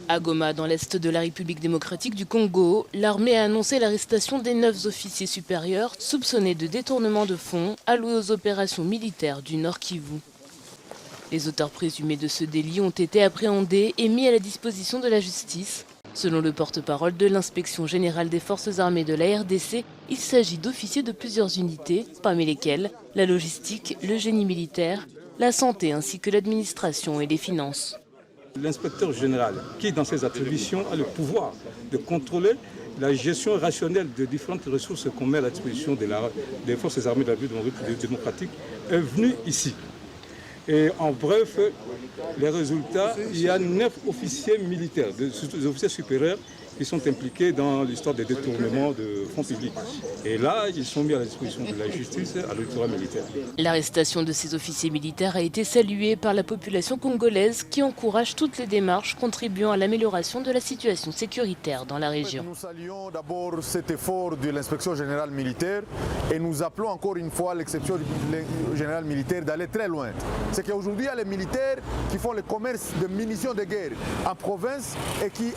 À Goma, dans l'est de la République démocratique du Congo, l'armée a annoncé l'arrestation des 9 officiers supérieurs soupçonnés de détournement de fonds alloués aux opérations militaires du Nord Kivu. Les auteurs présumés de ce délit ont été appréhendés et mis à la disposition de la justice. Selon le porte-parole de l'Inspection générale des forces armées de la RDC, il s'agit d'officiers de plusieurs unités, parmi lesquels la logistique, le génie militaire, la santé ainsi que l'administration et les finances. L'inspecteur général, qui dans ses attributions a le pouvoir de contrôler la gestion rationnelle de différentes ressources qu'on met à la disposition des forces armées de la République démocratique, est venu ici. Et en bref, les résultats, il y a 9 officiers militaires, des officiers supérieurs, qui sont impliqués dans l'histoire des détournements de fonds publics. Et là, ils sont mis à la disposition de la justice à l'autorité militaire. L'arrestation de ces officiers militaires a été saluée par la population congolaise qui encourage toutes les démarches contribuant à l'amélioration de la situation sécuritaire dans la région. Nous saluons d'abord cet effort de l'inspection générale militaire et nous appelons encore une fois l'inspection générale militaire d'aller très loin. C'est qu'aujourd'hui, il y a les militaires qui font le commerce de munitions de guerre en province et qui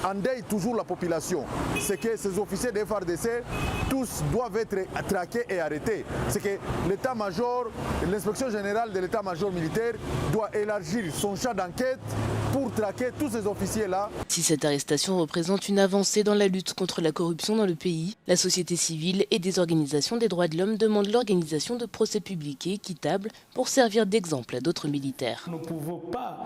endeuillent toujours la population. C'est que ces officiers de FARDC, tous doivent être traqués et arrêtés. C'est que l'état-major, l'inspection générale de l'état-major militaire doit élargir son champ d'enquête pour traquer tous ces officiers-là. Si cette arrestation représente une avancée dans la lutte contre la corruption dans le pays, la société civile et des organisations des droits de l'homme demandent l'organisation de procès publics et équitables pour servir d'exemple à d'autres militaires. Nous ne pouvons pas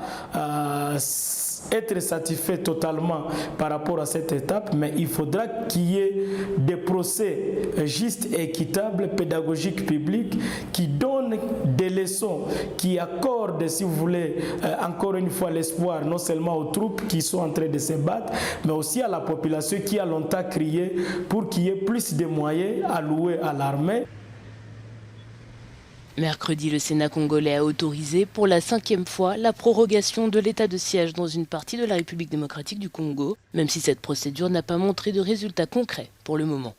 être satisfaits totalement par rapport à cette étape, mais il faudra qu'il y ait des procès justes et équitables, pédagogiques, publics, qui donnent des leçons, qui accordent, si vous voulez, encore une fois l'espoir, non seulement aux troupes qui sont en train de se battre, mais aussi à la population qui a longtemps crié pour qu'il y ait plus de moyens alloués à l'armée. Mercredi, le Sénat congolais a autorisé pour la 5e fois la prorogation de l'état de siège dans une partie de la République démocratique du Congo, même si cette procédure n'a pas montré de résultats concrets pour le moment.